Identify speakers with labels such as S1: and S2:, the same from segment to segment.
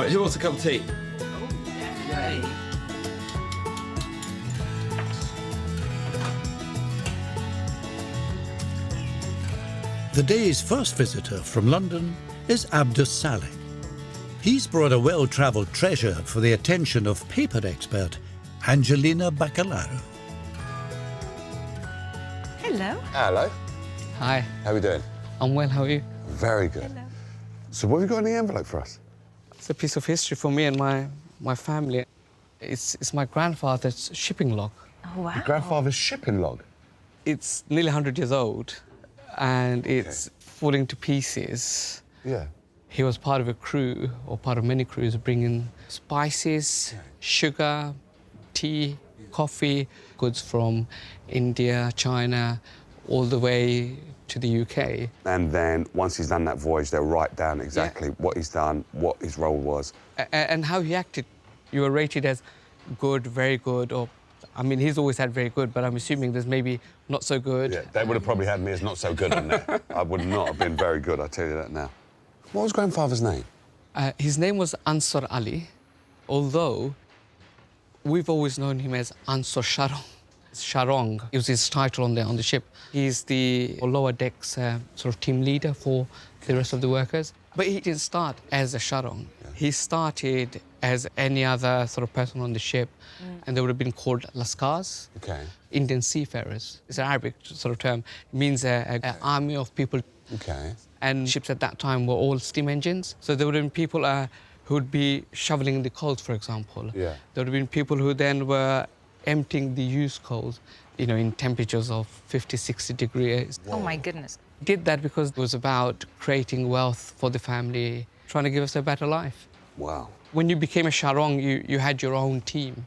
S1: Right, who wants a cup of tea?
S2: Yay.
S3: The day's first visitor from London is Abdus Saleh. He's brought a well-travelled treasure for the attention of paper expert Angelina Bakalarou.
S2: Hello.
S4: Hello.
S5: Hi,
S4: How are we doing?
S5: I'm well, how are you?
S4: Very good.
S2: Hello.
S4: So what have you got in the envelope for us?
S5: It's a piece of history for me and my family. It's my grandfather's shipping log.
S2: Oh, wow.
S4: Your grandfather's shipping log.
S5: It's nearly 100 years old and it's falling to pieces.
S4: Yeah.
S5: He was part of a crew, or part of many crews, bringing spices, sugar, tea, coffee, goods from India, China, all the way to the UK.
S4: And then once he's done that voyage, they'll write down exactly what he's done, what his role was.
S5: And how he acted. You were rated as good, very good, or, I mean, he's always had very good, but I'm assuming there's maybe not so good.
S4: Yeah, they would have probably had me as not so good on there. I would not have been very good, I tell you that now. What was grandfather's name?
S5: His name was Ansol Ali, although we've always known him as Ansol Sharong. Sharong, it was his title on the ship. He's the lower decks sort of team leader for the rest of the workers. But he didn't start as a Sharong. Yeah. He started as any other sort of person on the ship, and they would have been called Lascars, Indian seafarers. It's an Arabic sort of term. It means an army of people.
S4: Okay.
S5: And ships at that time were all steam engines. So there would have been people who would be shoveling the coals, for example.
S4: Yeah.
S5: There would have been people who then were emptying the used coals, you know, in temperatures of 50, 60 degrees.
S2: Oh, my goodness.
S5: Did that because it was about creating wealth for the family, trying to give us a better life.
S4: Wow.
S5: When you became a Sharong, you had your own team.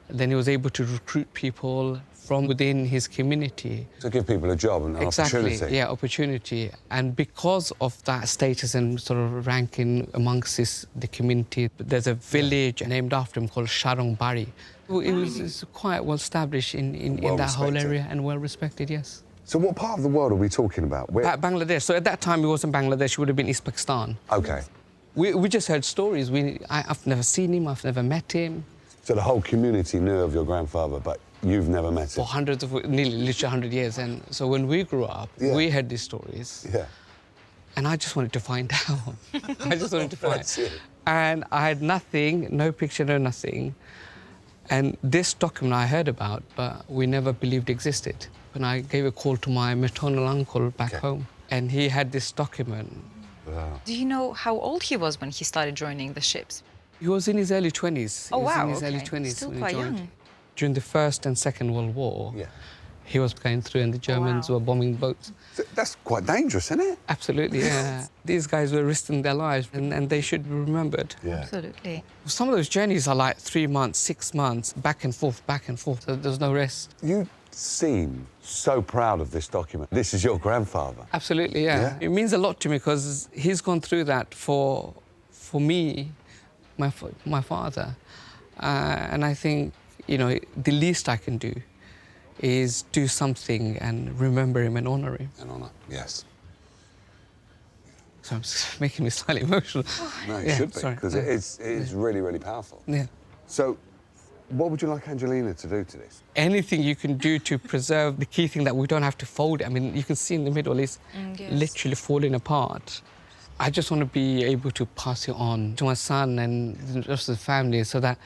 S5: Then he was able to recruit people from within his community.
S4: To give people a job and an opportunity.
S5: Yeah, opportunity. And because of that status and sort of ranking amongst the community, there's a village named after him called Sharong Bari. It's quite well established in that whole area and well respected, yes.
S4: So what part of the world are we talking about?
S5: Bangladesh. So at that time, it wasn't Bangladesh, it would have been East Pakistan.
S4: OK.
S5: We just heard stories. I've never seen him, I've never met him.
S4: So the whole community knew of your grandfather, but you've never met him?
S5: For nearly literally 100 years. And so when we grew up, we heard these stories.
S4: Yeah.
S5: And I just wanted to find out. I just wanted to find
S4: That's it.
S5: And I had nothing, no picture, no nothing. And this document I heard about, but we never believed existed. And I gave a call to my maternal uncle back home, and he had this document.
S4: Wow.
S2: Do you know how old he was when he started joining the ships?
S5: He was in his early 20s.
S2: Oh,
S5: he was
S2: wow,
S5: in his early
S2: okay.
S5: 20s
S2: Still
S5: when
S2: quite
S5: he joined.
S2: young.
S5: During the First and Second World War, he was going through and the Germans were bombing boats.
S4: So that's quite dangerous, isn't it?
S5: Absolutely, yeah. These guys were risking their lives and they should be remembered.
S4: Yeah.
S2: Absolutely.
S5: Some of those journeys are like 3 months, 6 months, back and forth, so there's no rest.
S4: You seem so proud of this document. This is your grandfather.
S5: Absolutely, yeah. It means a lot to me because he's gone through that for me, my father. And I think, you know, the least I can do is do something and remember him and honour him.
S4: And honour, yes.
S5: So it's making me slightly emotional.
S4: No, it should be, because it is really, really powerful.
S5: Yeah.
S4: So, what would you like Angelina to do to this?
S5: Anything you can do to preserve the key thing that we don't have to fold it. I mean, you can see in the middle, it's literally falling apart. I just want to be able to pass it on to my son and the rest of the family so that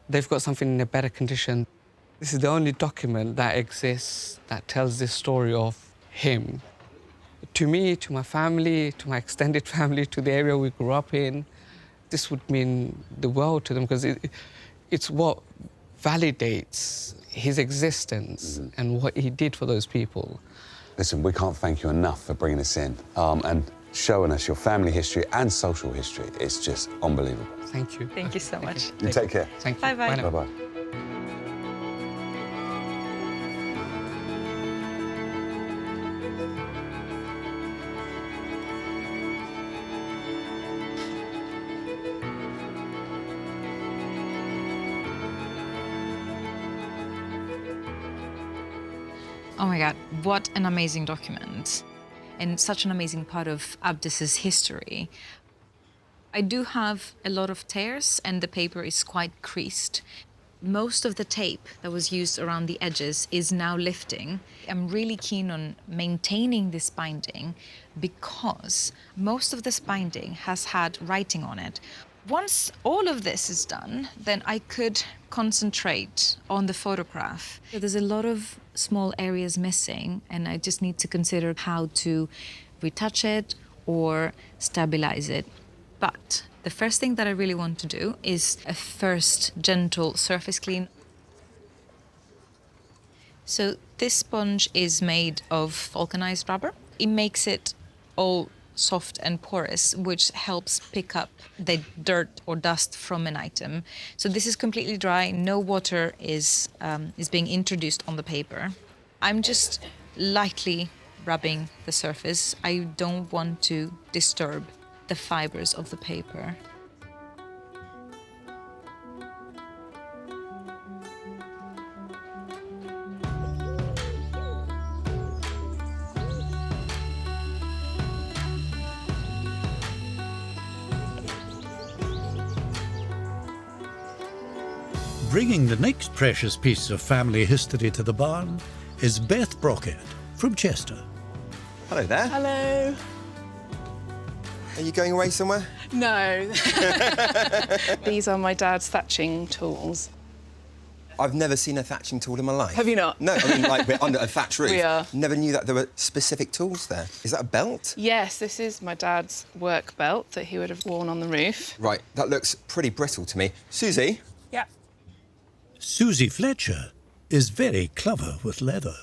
S5: they've got something in a better condition. This is the only document that exists that tells this story of him. To me, to my family, to my extended family, to the area we grew up in, this would mean the world to them because it's what validates his existence and what he did for those people.
S4: Listen, we can't thank you enough for bringing us in and showing us your family history and social history. It's just unbelievable.
S5: Thank you.
S2: Thank you so much.
S4: You take care.
S5: Thank you.
S2: Bye-bye.
S5: Bye now.
S4: Bye-bye.
S2: Oh my God, what an amazing document and such an amazing part of Abdus's history. I do have a lot of tears and the paper is quite creased. Most of the tape that was used around the edges is now lifting. I'm really keen on maintaining this binding because most of this binding has had writing on it. Once all of this is done, then I could concentrate on the photograph. There's a lot of small areas missing, and I just need to consider how to retouch it or stabilize it. But the first thing that I really want to do is a first gentle surface clean. So this sponge is made of vulcanized rubber. It makes it all soft and porous, which helps pick up the dirt or dust from an item. So this is completely dry. No water is being introduced on the paper. I'm just lightly rubbing the surface. I don't want to disturb the fibers of the paper.
S3: Bringing the next precious piece of family history to the barn is Beth Brockett from Chester.
S1: Hello there.
S6: Hello.
S1: Are you going away somewhere?
S6: No. These are my dad's thatching tools.
S1: I've never seen a thatching tool in my life.
S6: Have you not?
S1: No, I mean, like, we're under a thatch roof.
S6: We are.
S1: Never knew that there were specific tools there. Is that a belt?
S6: Yes, this is my dad's work belt that he would have worn on the roof.
S1: Right, that looks pretty brittle to me. Susie?
S6: Yeah.
S3: Susie Fletcher is very clever with leather.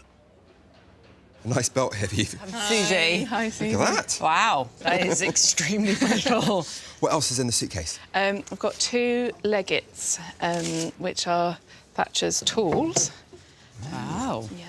S1: A nice belt here for you.
S7: Susie.
S6: Hi, Susie.
S1: Look at that.
S7: Wow, that is extremely brittle.
S1: What else is in the suitcase?
S6: I've got 2 leggets, which are Thatcher's tools.
S7: Wow.
S6: Yeah.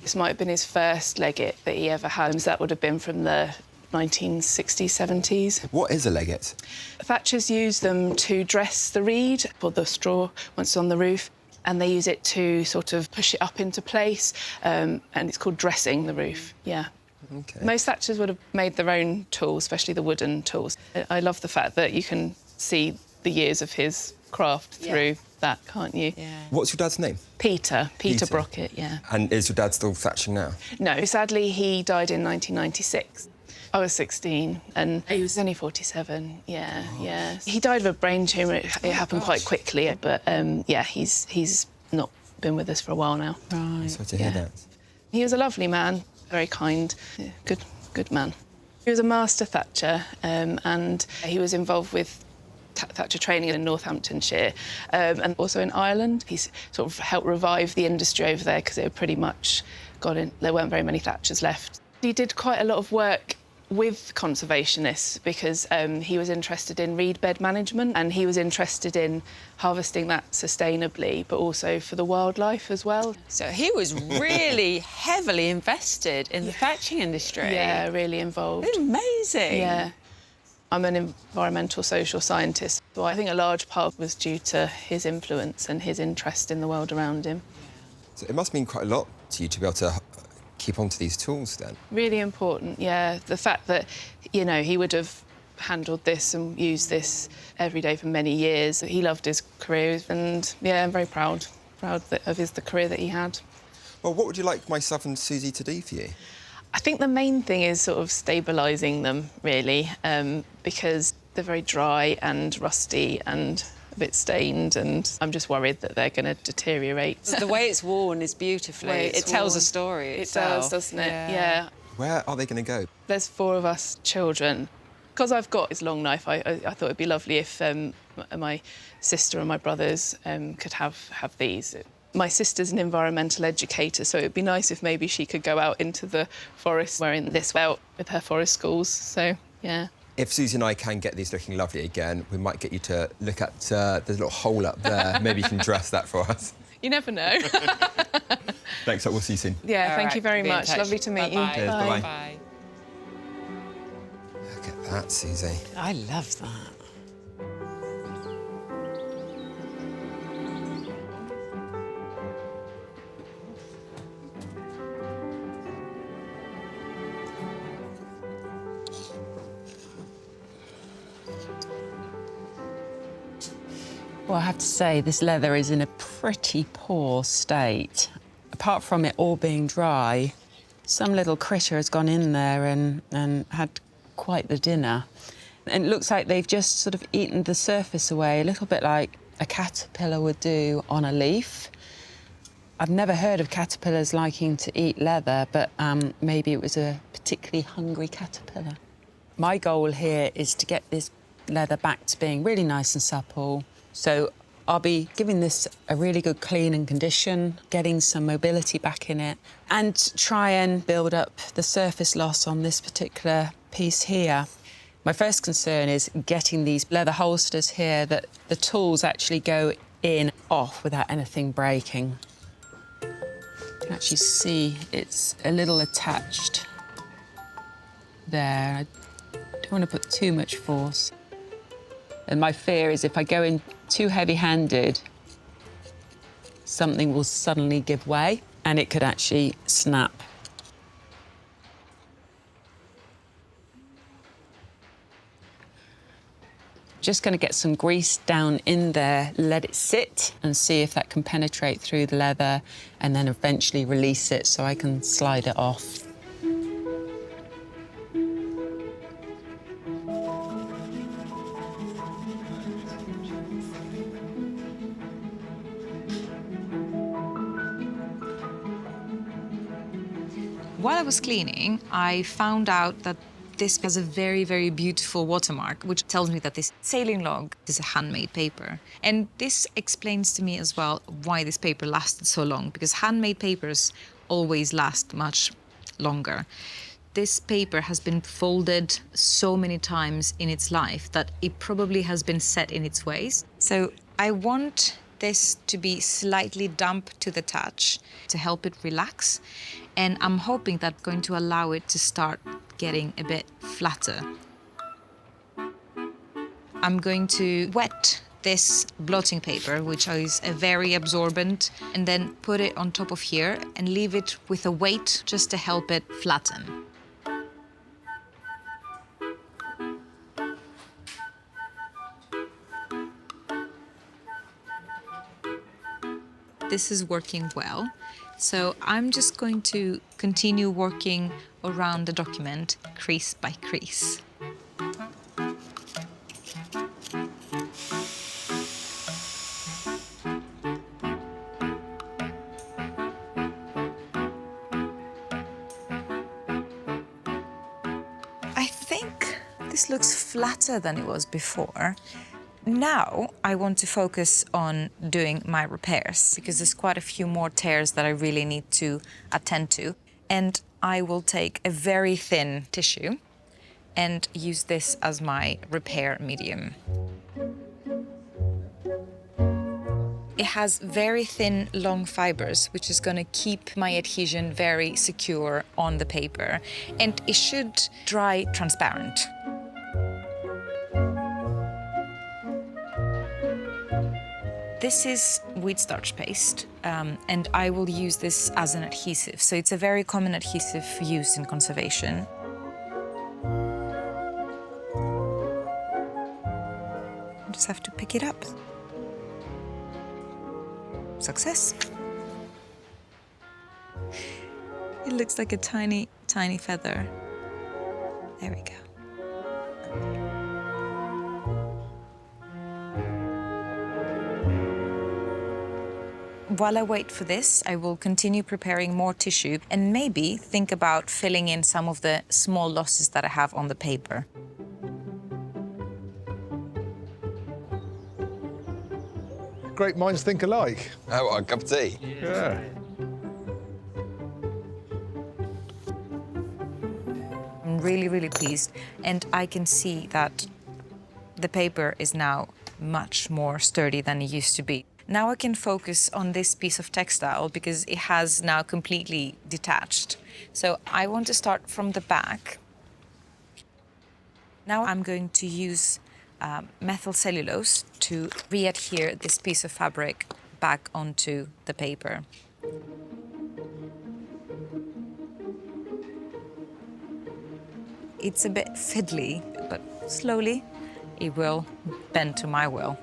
S6: This might have been his first legget that he ever had. So that would have been from the 1960s, 70s.
S1: What is a legget?
S6: Thatchers use them to dress the reed or the straw once it's on the roof, and they use it to sort of push it up into place, and it's called dressing the roof, yeah.
S1: Okay.
S6: Most thatchers would have made their own tools, especially the wooden tools. I love the fact that you can see the years of his craft through that, can't you?
S7: Yeah.
S1: What's your dad's name?
S6: Peter
S1: Peter.
S6: Brockett, yeah.
S1: And is your dad still thatching now?
S6: No, sadly, he died in 1996. I was 16 and he was only 47, yeah. He died of a brain tumour. It happened quite quickly, but yeah, he's not been with us for a while now.
S7: Right.
S1: Sorry to hear that.
S6: He was a lovely man, very kind, yeah, good man. He was a master thatcher, and he was involved with Thatcher training in Northamptonshire and also in Ireland. He's sort of helped revive the industry over there because it had pretty much got in. There weren't very many Thatchers left. He did quite a lot of work with conservationists because he was interested in reed bed management and he was interested in harvesting that sustainably, but also for the wildlife as well.
S7: So he was really heavily invested in the thatching industry.
S6: Yeah, really involved.
S7: It's amazing.
S6: Yeah. I'm an environmental social scientist, so I think a large part was due to his influence and his interest in the world around him.
S1: So it must mean quite a lot to you to be able to keep on to these tools then.
S6: Really important, yeah. The fact that, you know, he would have handled this and used this every day for many years. He loved his career and, yeah, I'm very proud of the career that he had.
S1: Well, what would you like myself and Susie to do for you?
S6: I think the main thing is sort of stabilising them, really, because they're very dry and rusty and a bit stained, and I'm just worried that they're going to deteriorate.
S7: The way it's worn is beautifully. It tells a story
S6: It
S7: itself.
S6: does, doesn't it? Yeah.
S1: Where are they going to go?
S6: There's 4 of us children. Because I've got this long knife, I thought it'd be lovely if my sister and my brothers could have these. My sister's an environmental educator, so it'd be nice if maybe she could go out into the forest wearing this belt with her forest schools. So, yeah.
S1: If Susie and I can get these looking lovely again, we might get you to look at there's a little hole up there. Maybe you can dress that for us.
S6: You never know.
S1: Thanks, we'll see you soon.
S6: Yeah,
S7: All
S6: thank
S7: right,
S6: you very
S7: be in
S6: much.
S7: touch.
S6: Lovely to meet you.
S7: Bye-bye.
S1: Cheers, bye-bye.
S7: Bye.
S1: Look at that, Susie.
S7: I love that. Well, I have to say, this leather is in a pretty poor state. Apart from it all being dry, some little critter has gone in there and had quite the dinner. And it looks like they've just sort of eaten the surface away, a little bit like a caterpillar would do on a leaf. I've never heard of caterpillars liking to eat leather, but maybe it was a particularly hungry caterpillar. My goal here is to get this leather back to being really nice and supple. So I'll be giving this a really good clean and condition, getting some mobility back in it, and try and build up the surface loss on this particular piece here. My first concern is getting these leather holsters here that the tools actually go in off without anything breaking. You can actually see it's a little attached there. I don't want to put too much force. And my fear is if I go in too heavy-handed, something will suddenly give way and it could actually snap. Just going to get some grease down in there, let it sit and see if that can penetrate through the leather and then eventually release it so I can slide it off.
S2: While I was cleaning, I found out that this has a very, very beautiful watermark, which tells me that this sailing log is a handmade paper. And this explains to me as well why this paper lasted so long, because handmade papers always last much longer. This paper has been folded so many times in its life that it probably has been set in its ways. So I want this to be slightly damp to the touch to help it relax. And I'm hoping that's going to allow it to start getting a bit flatter. I'm going to wet this blotting paper, which is a very absorbent, and then put it on top of here and leave it with a weight just to help it flatten. This is working well. So I'm just going to continue working around the document, crease by crease. I think this looks flatter than it was before. Now I want to focus on doing my repairs because there's quite a few more tears that I really need to attend to. And I will take a very thin tissue and use this as my repair medium. It has very thin, long fibers, which is going to keep my adhesion very secure on the paper. And it should dry transparent. This is wheat starch paste, and I will use this as an adhesive. So it's a very common adhesive used in conservation. I just have to pick it up. Success. It looks like a tiny, tiny feather. There we go. While I wait for this, I will continue preparing more tissue and maybe think about filling in some of the small losses that I have on the paper.
S8: Great minds think alike.
S1: Oh, what a cup of tea.
S8: Yeah.
S2: I'm really, really pleased. And I can see that the paper is now much more sturdy than it used to be. Now I can focus on this piece of textile because it has now completely detached. So I want to start from the back. Now I'm going to use methyl cellulose to re-adhere this piece of fabric back onto the paper. It's a bit fiddly, but slowly it will bend to my will.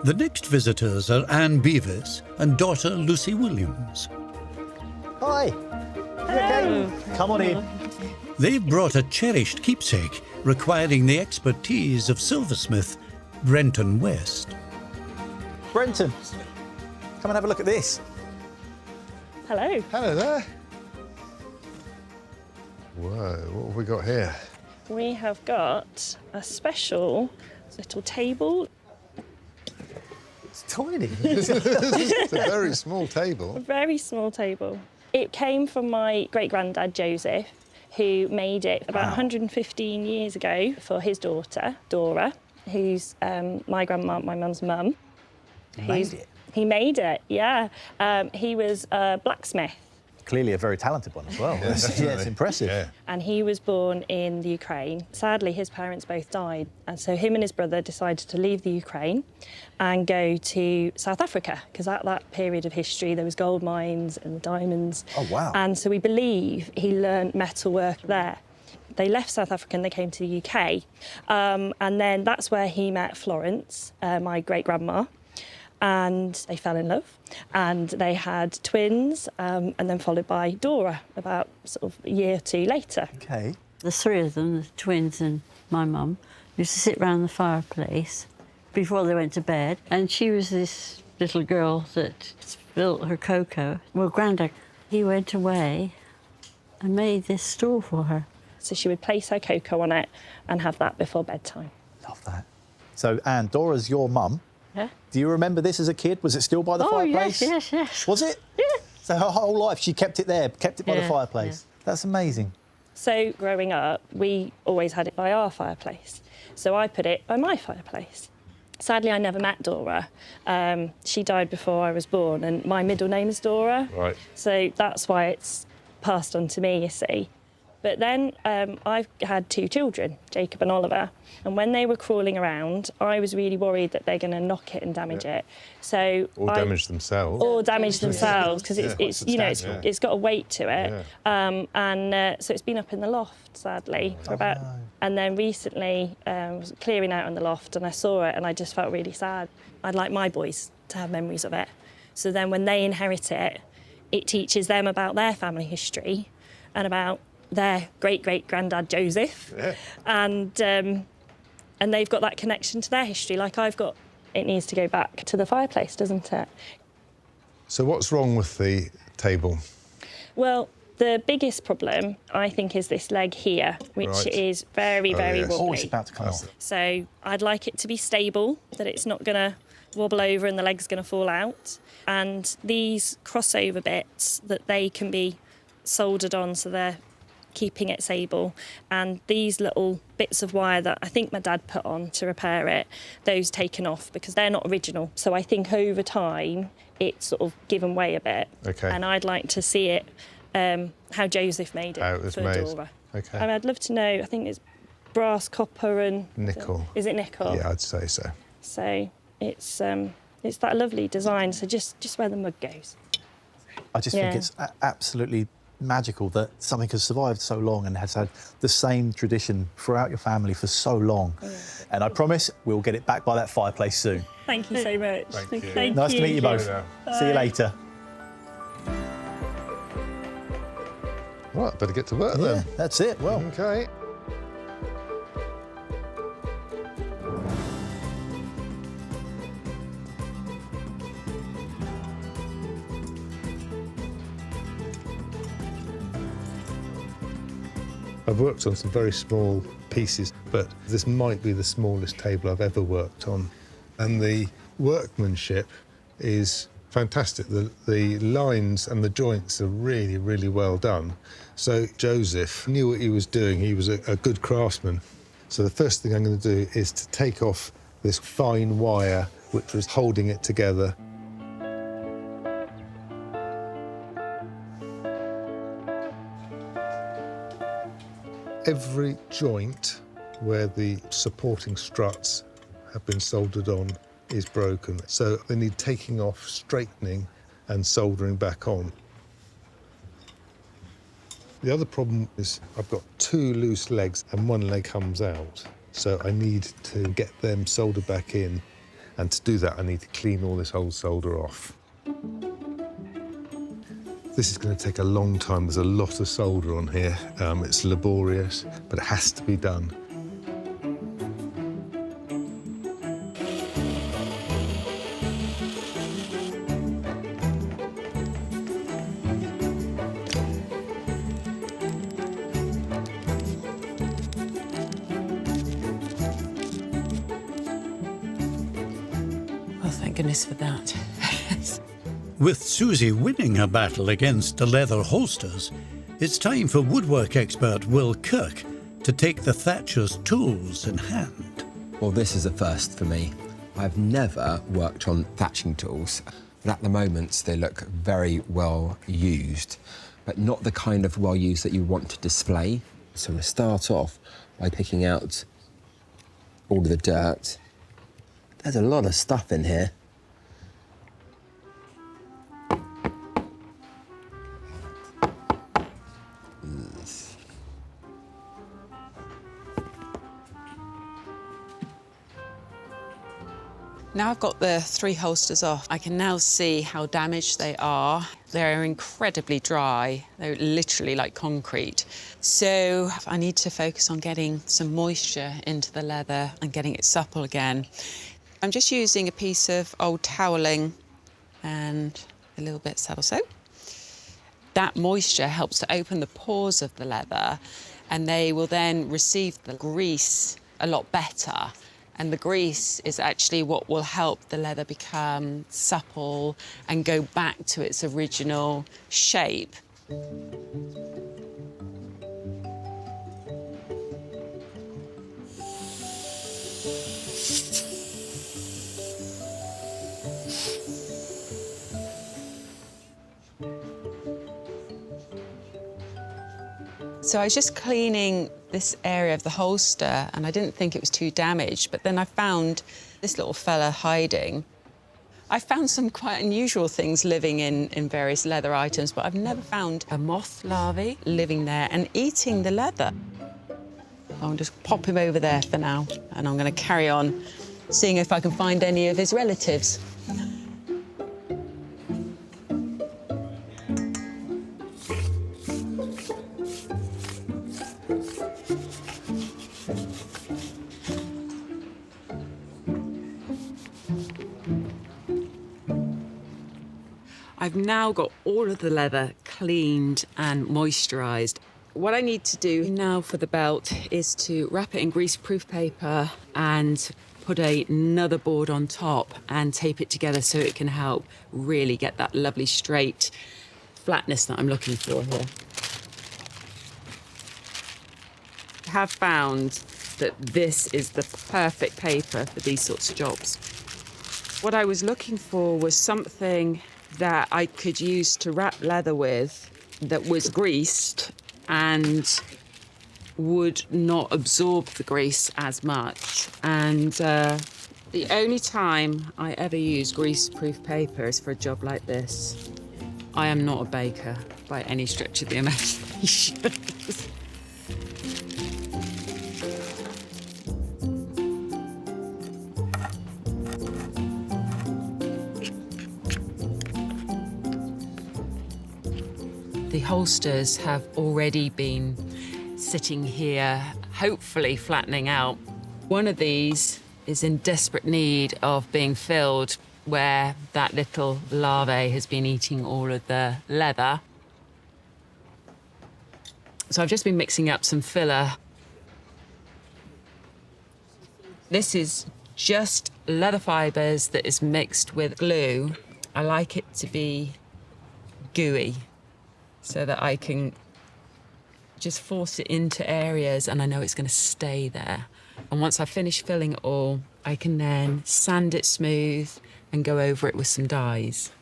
S3: The next visitors are Anne Beavis and daughter Lucy Williams.
S9: Hi. Okay. Come on in.
S3: They've brought a cherished keepsake requiring the expertise of silversmith Brenton West.
S9: Brenton, come and have a look at this.
S10: Hello.
S8: Hello there. Whoa, what have we got here?
S10: We have got a special little table.
S9: It's tiny.
S8: It's a very small
S10: A
S8: table.
S10: very small table. It came from my great-granddad, Joseph, who made it about 115 years ago for his daughter, Dora, who's my grandma, my mum's mum.
S9: Made it?
S10: He made it, yeah. He was a blacksmith.
S9: Clearly a very talented one as well. Yeah, it's impressive.
S8: Yeah.
S10: And he was born in the Ukraine. Sadly, his parents both died. And so him and his brother decided to leave the Ukraine and go to South Africa, because at that period of history, there was gold mines and diamonds.
S9: Oh, wow.
S10: And so we believe he learned metalwork there. They left South Africa and they came to the UK. And then that's where he met Florence, my great-grandma. And they fell in love, and they had twins, and then followed by Dora about sort of a year or two later.
S9: Okay.
S11: The three of them, the twins and my mum, used to sit round the fireplace before they went to bed, and she was this little girl that spilt her cocoa. Well, Grandad, he went away and made this store for her.
S10: So she would place her cocoa on it and have that before bedtime.
S9: Love that. So, Anne, Dora's your mum.
S11: Yeah?
S9: Do you remember this as a kid? Was it still by the fireplace?
S11: Yes.
S9: Was it?
S11: Yeah.
S9: So her whole life she kept it there, kept it by the
S11: Yeah,
S9: fireplace. That's amazing.
S10: So growing up, we always had it by our fireplace. So I put it by my fireplace. Sadly, I never met Dora. She died before I was born, and my middle name is Dora.
S8: Right.
S10: So that's why it's passed on to me, you see. But then I've had two children, Jacob and Oliver, and when they were crawling around, I was really worried that they're going to knock it and damage it. So
S8: Or damage themselves.
S10: Or damage themselves, because it's you know it's got a weight to it, so it's been up in the loft, sadly, for about. And then recently, I was clearing out in the loft, and I saw it, and I just felt really sad. I'd like my boys to have memories of it, so then when they inherit it, it teaches them about their family history, and about their great-great-granddad Joseph, and they've got that connection to their history like I've got. It needs to go back to the fireplace, doesn't it?
S8: So what's wrong with the table?
S10: Well, the biggest problem, I think, is this leg here, which is very, very wobbly.
S9: Oh, it's about to come off.
S10: So I'd like it to be stable, that it's not going to wobble over and the leg's going to fall out. And these crossover bits, that they can be soldered on so they're keeping it stable, and these little bits of wire that I think my dad put on to repair it, those taken off because they're not original. So I think over time it's sort of given way a bit.
S8: Okay.
S10: And I'd like to see it how Joseph made it
S8: How it was
S10: for
S8: made.
S10: Dora.
S8: Okay.
S10: And I'd love to know, I think it's brass, copper and...
S8: Nickel.
S10: Is it nickel?
S8: Yeah, I'd say so.
S10: So it's that lovely design, so just where the mug goes.
S9: I just think it's absolutely magical that something has survived so long and has had the same tradition throughout your family for so long. And I promise we'll get it back by that fireplace soon.
S10: Thank you so much.
S8: Thank you.
S10: Thank
S9: Nice to meet you both. See you later.
S8: Right, better get to work then.
S9: That's it. Well,
S8: Okay. I've worked on some very small pieces, but this might be the smallest table I've ever worked on. And the workmanship is fantastic. The lines and the joints are really, really well done. So Joseph knew what he was doing. He was a good craftsman. So the first thing I'm going to do is to take off this fine wire which was holding it together. Every joint where the supporting struts have been soldered on is broken. So they need taking off, straightening and soldering back on. The other problem is I've got two loose legs and one leg comes out. So I need to get them soldered back in. And to do that, I need to clean all this old solder off. This is going to take a long time. There's a lot of solder on here. It's laborious, but it has to be done.
S7: Well, thank goodness for that.
S3: With Susie winning her battle against the leather holsters, it's time for woodwork expert Will Kirk to take the Thatcher's tools in hand.
S1: Well, this is a first for me. I've never worked on thatching tools, but at the moment they look very well used, but not the kind of well used that you want to display. So I'm going to start off by picking out all of the dirt. There's a lot of stuff in here.
S7: Now I've got the 3 holsters off, I can now see how damaged they are. They're incredibly dry. They're literally like concrete. So I need to focus on getting some moisture into the leather and getting it supple again. I'm just using a piece of old toweling and a little bit of saddle soap. That moisture helps to open the pores of the leather, and they will then receive the grease a lot better. And the grease is actually what will help the leather become supple and go back to its original shape. So I was just cleaning this area of the holster and I didn't think it was too damaged, but then I found this little fella hiding. I found some quite unusual things living in various leather items, but I've never found a moth larvae living there and eating the leather. I'll just pop him over there for now, and I'm going to carry on seeing if I can find any of his relatives. I've now got all of the leather cleaned and moisturised. What I need to do now for the belt is to wrap it in greaseproof paper and put another board on top and tape it together so it can help really get that lovely straight flatness that I'm looking for here. I have found that this is the perfect paper for these sorts of jobs. What I was looking for was something that I could use to wrap leather with that was greased and would not absorb the grease as much. And the only time I ever use greaseproof paper is for a job like this. I am not a baker by any stretch of the imagination. The holsters have already been sitting here, hopefully flattening out. One of these is in desperate need of being filled, where that little larvae has been eating all of the leather. So I've just been mixing up some filler. This is just leather fibres that is mixed with glue. I like it to be gooey, so that I can just force it into areas and I know it's going to stay there. And once I finish filling it all, I can then sand it smooth and go over it with some dyes.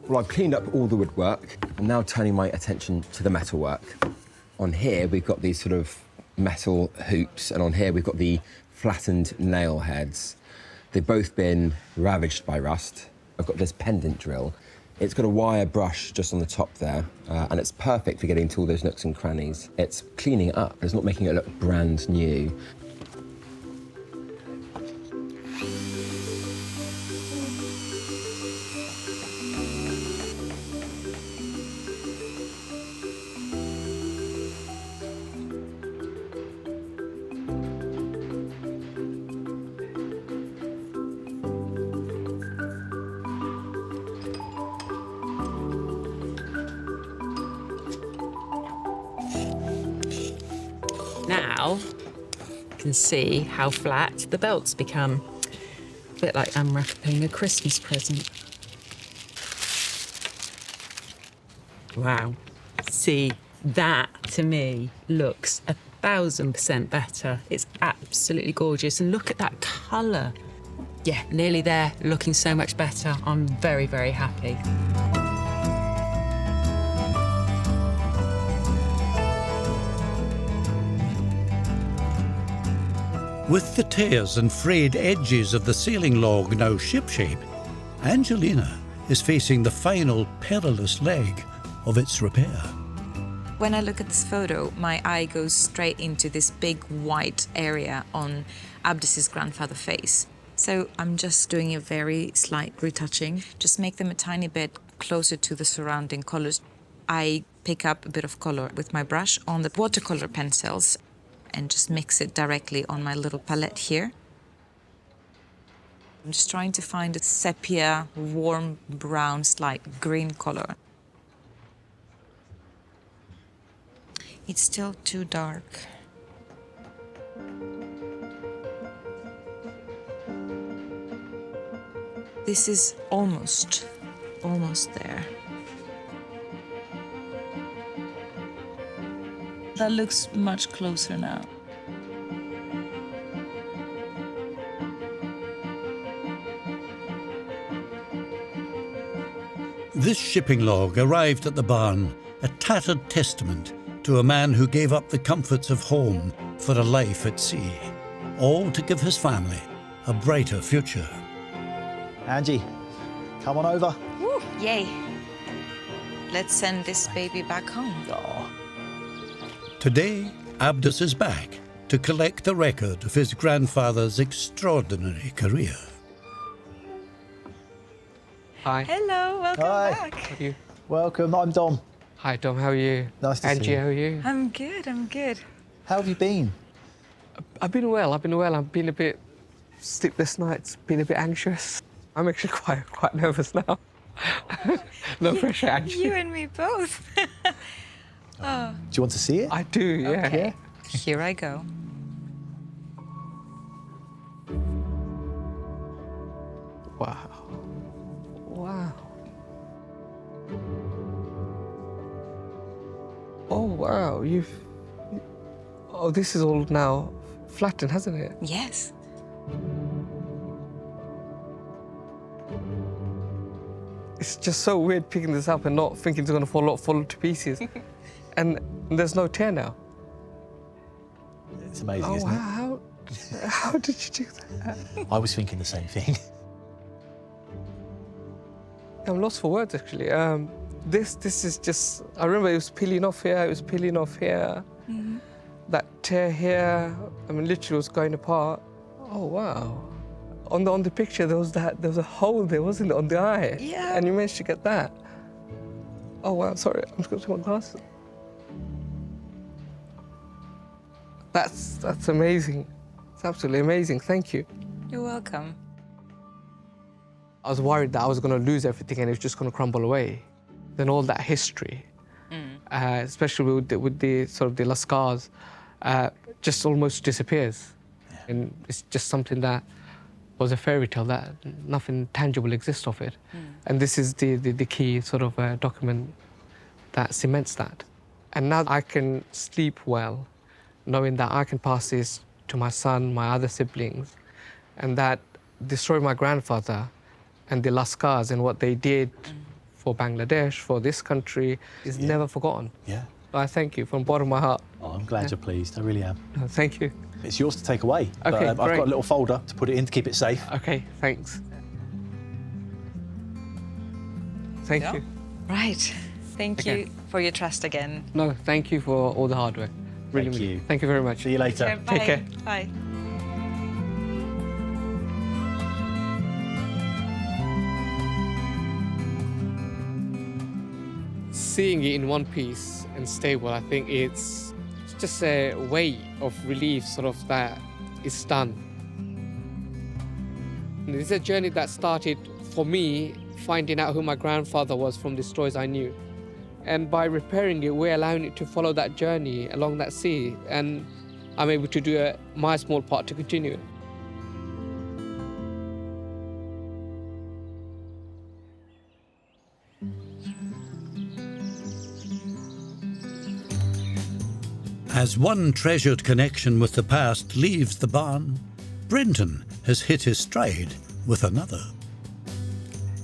S1: Well, I've cleaned up all the woodwork. I'm now turning my attention to the metalwork. On here, we've got these sort of metal hoops, and on here we've got the flattened nail heads. They've both been ravaged by rust. I've got this pendant drill. It's got a wire brush just on the top there, and it's perfect for getting to all those nooks and crannies. It's cleaning it up, it's not making it look brand new.
S7: Now, you can see how flat the belts become. A bit like unwrapping a Christmas present. Wow. See, that, to me, looks 1000% better. It's absolutely gorgeous. And look at that colour. Yeah, nearly there, looking so much better. I'm very, very happy.
S3: With the tears and frayed edges of the sailing log now shipshape, Angelina is facing the final perilous leg of its repair.
S2: When I look at this photo, my eye goes straight into this big white area on Abdus's grandfather's face. So I'm just doing a very slight retouching, just make them a tiny bit closer to the surrounding colours. I pick up a bit of colour with my brush on the watercolour pencils and just mix it directly on my little palette here. I'm just trying to find a sepia, warm brown, slight green colour. It's still too dark. This is almost there. That looks much closer now.
S3: This shipping log arrived at the barn, a tattered testament to a man who gave up the comforts of home for a life at sea, all to give his family a brighter future.
S9: Angie, come on over.
S2: Woo, yay. Let's send this baby back home.
S9: Oh.
S3: Today, Abdus is back to collect the record of his grandfather's extraordinary career.
S5: Hi.
S2: Hello, welcome
S9: Hi.
S2: back.
S5: How are you?
S9: Welcome, I'm Dom.
S5: Hi, Dom. How are you?
S9: Nice to see
S5: Angie,
S9: you.
S5: how are you?
S2: I'm good, I'm good.
S9: How have you been?
S5: I've been well. I've been a bit sleepless nights, been a bit anxious. I'm actually quite nervous now. No pressure, Angie.
S2: You and me both. Oh.
S9: Do you want to see it?
S5: I do, yeah.
S2: Okay, here I go.
S5: Wow. Wow. Oh, wow. Oh, this is all now flattened, hasn't it?
S2: Yes.
S5: It's just so weird picking this up and not thinking it's going to fall to pieces. And there's no tear now.
S9: It's amazing,
S5: Oh,
S9: isn't it?
S5: wow. How did you do that?
S9: I was thinking the same thing.
S5: I'm lost for words, actually. This is just... I remember it was peeling off here, it was peeling off here.
S2: Mm-hmm.
S5: That tear here, I mean, literally was going apart. Oh, wow. On the picture, there was a hole there, wasn't it, on the eye?
S2: Yeah.
S5: And you managed to get that. Oh, wow, sorry, I'm just going to take my glasses. That's amazing. It's absolutely amazing, thank you.
S2: You're welcome.
S5: I was worried that I was going to lose everything and it was just going to crumble away. Then all that history, especially with the sort of the lascars, just almost disappears. Yeah. And it's just something that was a fairy tale, that nothing tangible exists of it. And this is the key sort of document that cements that. And now I can sleep well, knowing that I can pass this to my son, my other siblings, and that the story of my grandfather and the Lascars and what they did for Bangladesh, for this country, is never forgotten.
S9: Yeah.
S5: I thank you from the bottom of my heart.
S9: Oh, I'm glad you're pleased. I really am.
S5: No, thank you.
S9: It's yours to take away.
S5: Okay,
S9: but, I've
S5: great.
S9: got a little folder to put it in to keep it safe.
S5: Okay, thanks. Thank you.
S2: Right. Thank you for your trust again.
S5: No, thank you for all the hard work. Really,
S9: Thank you.
S5: Thank you very much.
S9: See you later.
S2: Okay, bye.
S5: Take care.
S2: Bye.
S5: Seeing it in one piece and stable, I think it's just a way of relief, sort of, that it's done. And it's a journey that started for me finding out who my grandfather was from the stories I knew. And by repairing it, we're allowing it to follow that journey along that sea, and I'm able to do my small part to continue it.
S3: As one treasured connection with the past leaves the barn, Brenton has hit his stride with another.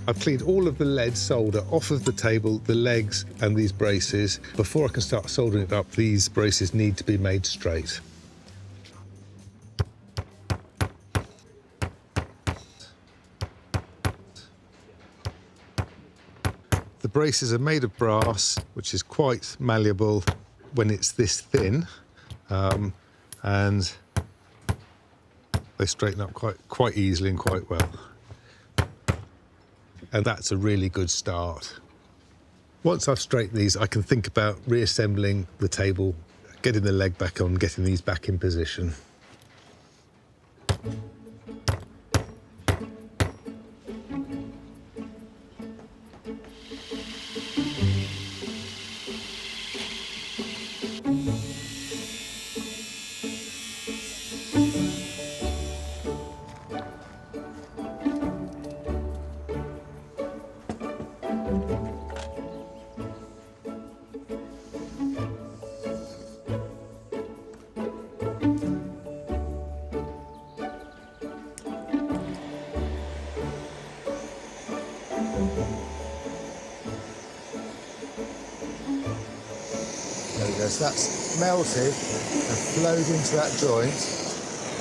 S8: I've cleaned all of the lead solder off of the table, the legs and these braces. Before I can start soldering it up, these braces need to be made straight. The braces are made of brass, which is quite malleable when it's this thin, and they straighten up quite easily and quite well. And that's a really good start. Once I've straightened these, I can think about reassembling the table, getting the leg back on, getting these back in position. There we go, so that's melted and flowed into that joint.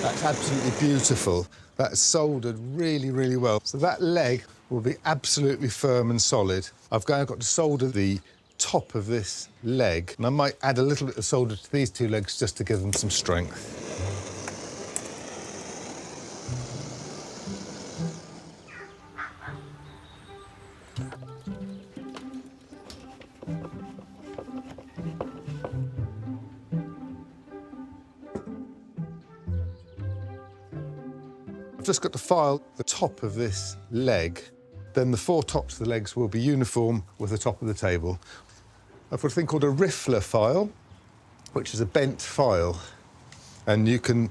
S8: That's absolutely beautiful. That's soldered really, really well. So that leg will be absolutely firm and solid. I've got to solder the top of this leg, and I might add a little bit of solder to these two legs just to give them some strength. I've just got to file the top of this leg, then the four tops of the legs will be uniform with the top of the table. I've got a thing called a riffler file, which is a bent file, and you can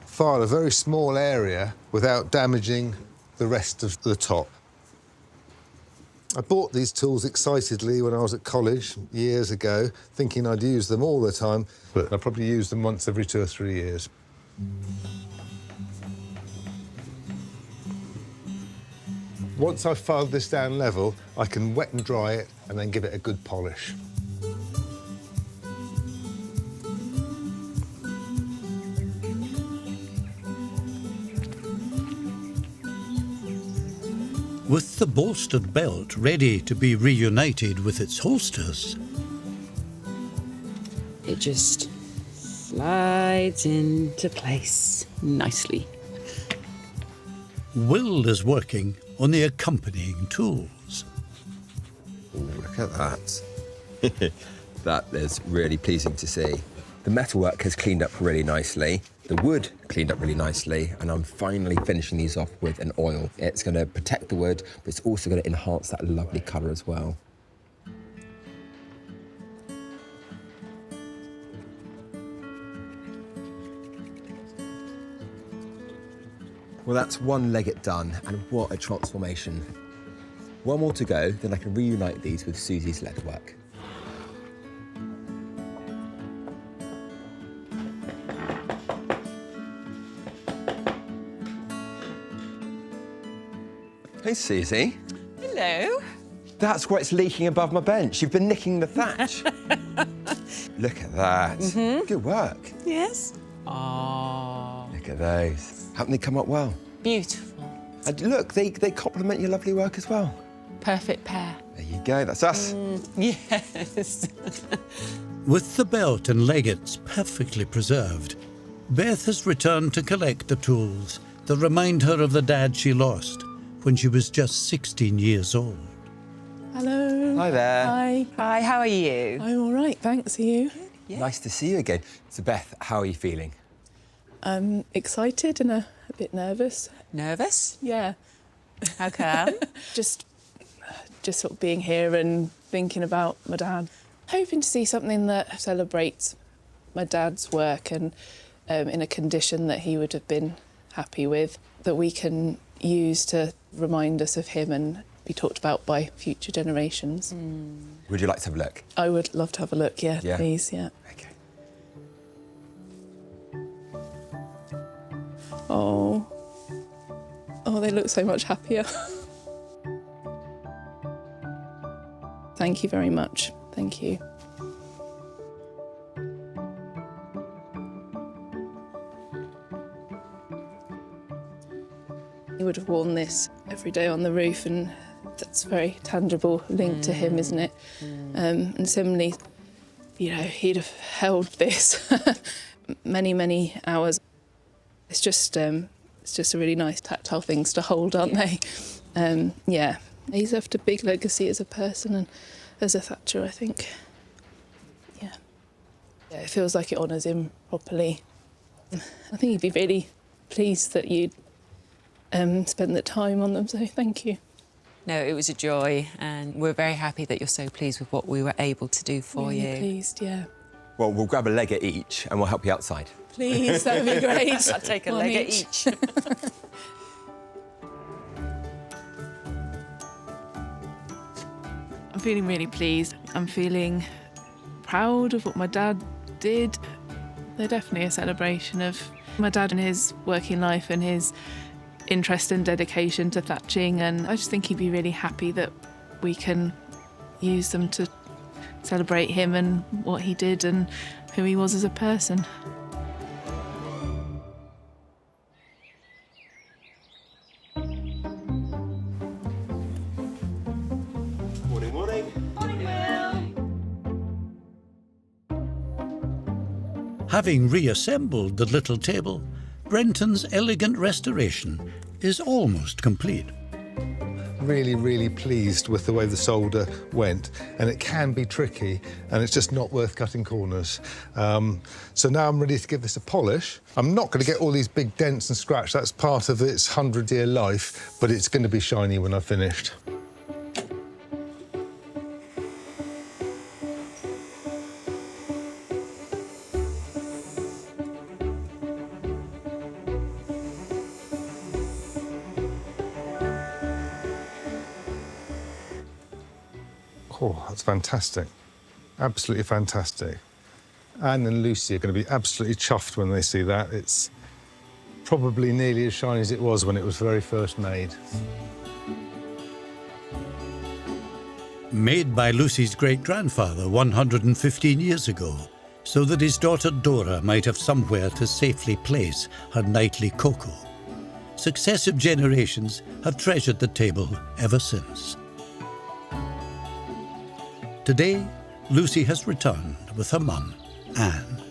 S8: file a very small area without damaging the rest of the top. I bought these tools excitedly when I was at college years ago, thinking I'd use them all the time, but I probably use them once every 2 or 3 years. Once I've filed this down level, I can wet and dry it and then give it a good polish.
S3: With the bolstered belt ready to be reunited with its holsters,
S7: It just slides into place nicely.
S3: Will is working on the accompanying tools.
S1: Ooh, look at that. That is really pleasing to see. The metalwork has cleaned up really nicely. The wood cleaned up really nicely, and I'm finally finishing these off with an oil. It's going to protect the wood, but it's also going to enhance that lovely colour as well. Well, that's one legget done, and what a transformation. One more to go, then I can reunite these with Susie's leatherwork. Hey, Susie.
S12: Hello.
S1: That's why it's leaking above my bench. You've been nicking the thatch. Look at that. Good work.
S12: Yes.
S1: Look at those. Haven't they come up well?
S12: Beautiful.
S1: And look, they complement your lovely work as well.
S12: Perfect pair.
S1: There you go, that's us.
S7: Yes.
S3: With the belt and leggings perfectly preserved, Beth has returned to collect the tools that remind her of the dad she lost when she was just 16 years old.
S6: Hello.
S1: Hi there.
S6: Hi.
S7: Hi, how are you?
S6: I'm all right, thanks. Are you?
S7: Yeah.
S1: Nice to see you again. So Beth, how are you feeling?
S6: I'm excited and a bit nervous.
S7: Nervous?
S6: Yeah.
S7: How come?
S6: Just sort of being here and thinking about my dad. Hoping to see something that celebrates my dad's work and in a condition that he would have been happy with, that we can use to remind us of him and be talked about by future generations.
S1: Would you like to have a look?
S6: I would love to have a look, yeah, please, yeah.
S1: Okay.
S6: Oh, they look so much happier. Thank you very much. Thank you. He would have worn this every day on the roof, and that's a very tangible link to him, isn't it? And similarly, you know, he'd have held this many, many hours. It's just a really nice tactile things to hold, aren't they? Yeah, he's left a big legacy as a person and as a Thatcher, I think. Yeah, it feels like it honours him properly. I think he'd be really pleased that you'd spent the time on them, so thank you.
S7: No, it was a joy, and we're very happy that you're so pleased with what we were able to do for
S6: Really
S7: you.
S6: pleased, yeah.
S1: Well, we'll grab a leg at each and we'll help you outside.
S6: Please, that would be great.
S7: I'll take a
S6: One
S7: leg at each.
S6: I'm feeling really pleased. I'm feeling proud of what my dad did. They're definitely a celebration of my dad and his working life and his interest and dedication to thatching, and I just think he'd be really happy that we can use them to celebrate him and what he did and who he was as a person.
S12: Morning, morning.
S3: Having reassembled the little table, Brenton's elegant restoration is almost complete.
S8: Really, really pleased with the way the solder went, and it can be tricky, and it's just not worth cutting corners. So now I'm ready to give this a polish. I'm not going to get all these big dents and scratch. That's part of its 100-year life, but it's going to be shiny when I've finished. Oh, that's fantastic. Absolutely fantastic. Anne and Lucy are going to be absolutely chuffed when they see that. It's probably nearly as shiny as it was when it was very first made.
S3: Made by Lucy's great-grandfather 115 years ago, so that his daughter Dora might have somewhere to safely place her nightly cocoa. Successive generations have treasured the table ever since. Today, Lucy has returned with her mum, Anne.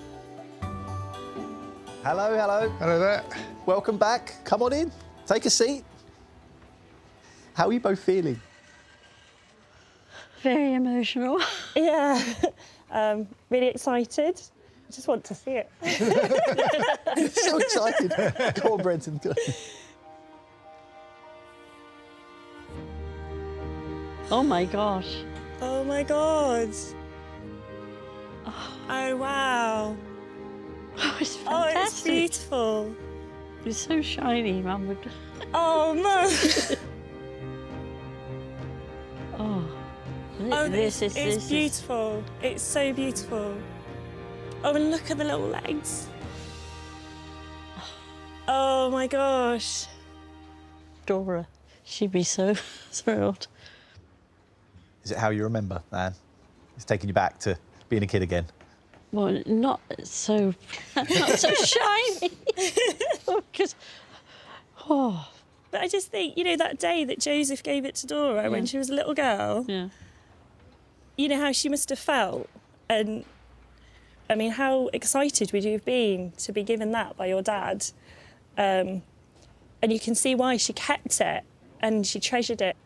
S9: Hello, hello.
S8: Hello there.
S9: Welcome back. Come on in. Take a seat. How are you both feeling?
S11: Very emotional.
S10: Yeah, really excited. I just want to see it.
S9: So excited. Go on, Brenton. Go.
S11: Oh my gosh.
S10: Oh my God. Oh wow.
S11: Oh, it's
S10: Oh,
S11: fantastic.
S10: it's beautiful.
S11: It's so shiny, Mum would.
S10: Oh no.
S11: Oh.
S10: Oh,
S11: This
S10: it's
S11: is
S10: beautiful. It's so beautiful. Oh, and look at the little legs. Oh my gosh.
S11: Dora. She'd be so thrilled.
S9: Is it how you remember, Anne? It's taking you back to being a kid again.
S11: Well, not so shiny. Because,
S10: But I just think, you know, that day that Joseph gave it to Dora when she was a little girl,
S11: yeah.
S10: you know, how she must have felt. And, I mean, how excited would you have been to be given that by your dad? And you can see why she kept it and she treasured it.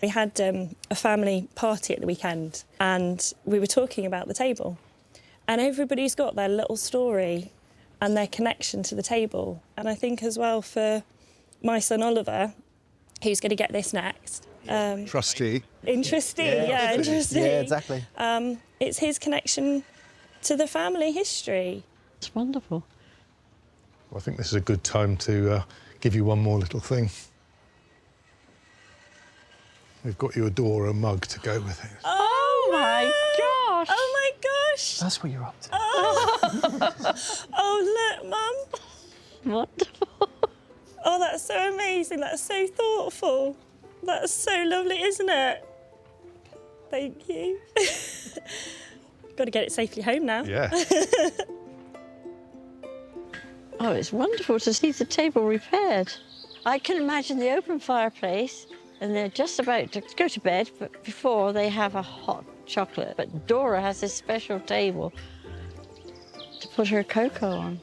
S10: We had a family party at the weekend and we were talking about the table. And everybody's got their little story and their connection to the table. And I think as well for my son Oliver, who's going to get this next.
S8: Trustee.
S10: Interesting, interesting.
S9: Yeah, exactly.
S10: It's his connection to the family history.
S11: It's wonderful.
S8: Well, I think this is a good time to give you one more little thing. We've got you a Dora mug to go with it.
S10: Oh my gosh! Oh my gosh!
S9: That's what you're up to.
S10: Oh look, Mum.
S11: Wonderful.
S10: Oh, that's so amazing. That's so thoughtful. That's so lovely, isn't it? Thank you. Got to get it safely home now.
S8: Yeah.
S11: Oh, it's wonderful to see the table repaired. I can imagine the open fireplace and they're just about to go to bed, but before they have a hot chocolate. But Dora has this special table to put her cocoa on.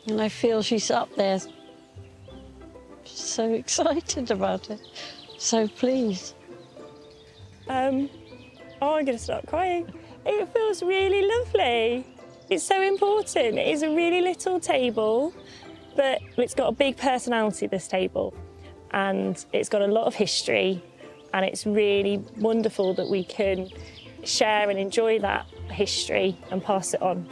S11: And I feel she's up there so excited about it, so pleased.
S10: I'm going to start crying. It feels really lovely. It's so important. It is a really little table, but it's got a big personality, this table. And it's got a lot of history, and it's really wonderful that we can share and enjoy that history and pass it on.